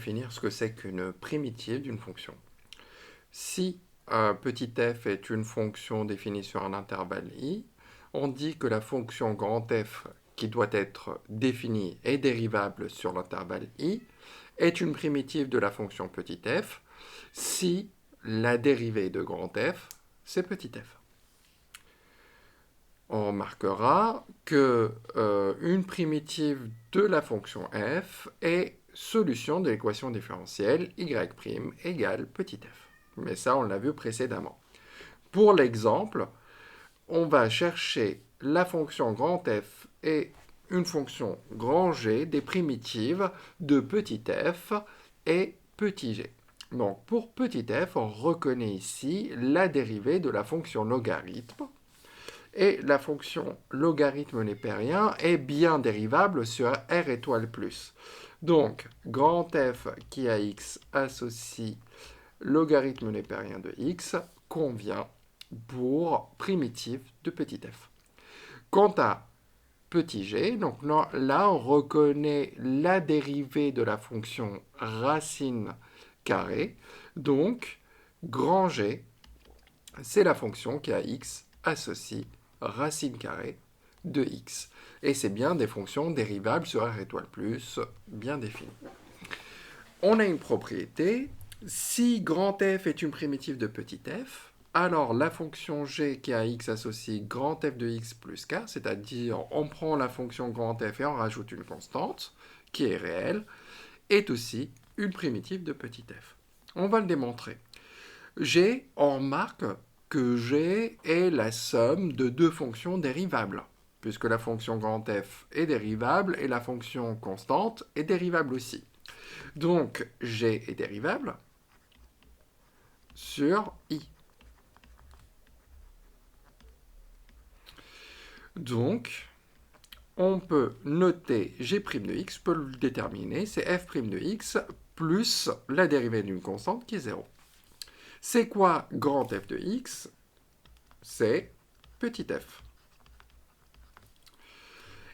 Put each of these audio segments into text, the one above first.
définir ce que c'est qu'une primitive d'une fonction. Si petit f est une fonction définie sur un intervalle i, on dit que la fonction grand F qui doit être définie et dérivable sur l'intervalle i est une primitive de la fonction petit f si la dérivée de grand F, c'est petit f. On remarquera que une primitive de la fonction f est solution de l'équation différentielle y' égale petit f. Mais ça, on l'a vu précédemment. Pour l'exemple, on va chercher la fonction grand f et une fonction grand g des primitives de petit f et petit g. Donc pour petit f, on reconnaît ici la dérivée de la fonction logarithme. Et la fonction logarithme népérien est bien dérivable sur R étoile plus. Donc, grand F qui a x associe logarithme népérien de x convient pour primitive de petit f. Quant à petit g, donc là on reconnaît la dérivée de la fonction racine carrée. Donc, grand G, c'est la fonction qui a x associe racine carrée de x. Et c'est bien des fonctions dérivables sur R étoile plus bien définies. On a une propriété, si grand f est une primitive de petit f, alors la fonction g qui a x associe grand f de x plus k, c'est-à-dire on prend la fonction grand f et on rajoute une constante qui est réelle, est aussi une primitive de petit f. On va le démontrer. G, on remarque que g est la somme de deux fonctions dérivables, puisque la fonction grand f est dérivable et la fonction constante est dérivable aussi. Donc, g est dérivable sur i. Donc, on peut noter g' de x, peut le déterminer, c'est f' de x plus la dérivée d'une constante qui est 0. C'est quoi grand f de x? C'est petit f.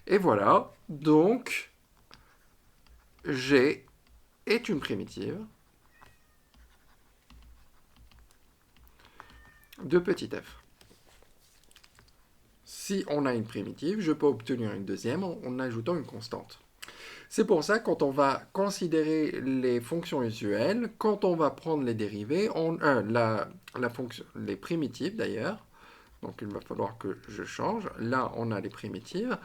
Et voilà, donc g est une primitive de petit f. Si on a une primitive, je peux obtenir une deuxième en ajoutant une constante. C'est pour ça, quand on va considérer les fonctions usuelles, quand on va prendre les dérivées, les primitives d'ailleurs, donc il va falloir que je change. Là, on a les primitives.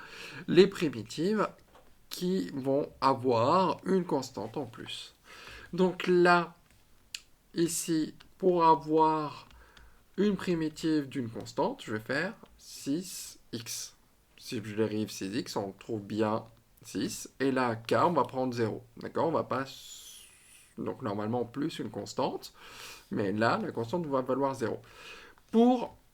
Les primitives qui vont avoir une constante en plus. Donc là, ici, pour avoir une primitive d'une constante, je vais faire 6x. Si je dérive 6x, on trouve bien 6. Et là, k, on va prendre 0. D'accord? On va pas... Donc normalement, plus une constante. Mais là, la constante va valoir 0.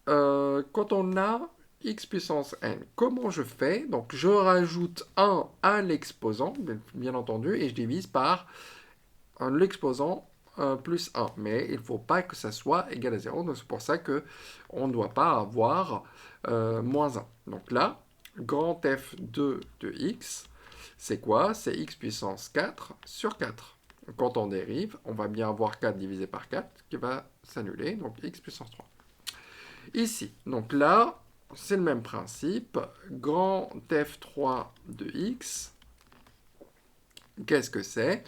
Quand on a x puissance n, comment je fais? Donc je rajoute 1 à l'exposant, bien entendu, et je divise par l'exposant plus 1. Mais il ne faut pas que ça soit égal à 0. Donc c'est pour ça qu'on ne doit pas avoir moins 1. Donc là, grand f2 de x, c'est quoi? C'est x puissance 4 sur 4. Quand on dérive, on va bien avoir 4 divisé par 4 qui va s'annuler, donc x puissance 3. Ici, donc là, c'est le même principe. Grand f3 de x, qu'est-ce que c'est?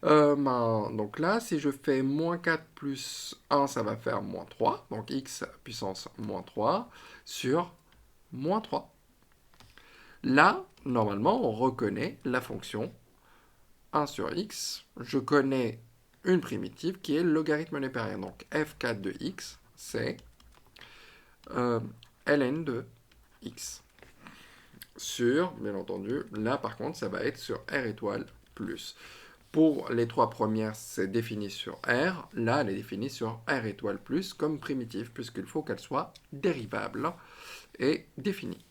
Donc là, si je fais moins 4 plus 1, ça va faire moins 3. Donc x puissance moins 3 sur moins 3. Là, normalement, on reconnaît la fonction 1 sur x. Je connais une primitive qui est le logarithme népérien. Donc f4 de x, c'est ln de x. Sur, bien entendu, là par contre, ça va être sur R étoile plus. Pour les trois premières, c'est défini sur R. Là, elle est définie sur R étoile plus comme primitive, puisqu'il faut qu'elle soit dérivable et définie.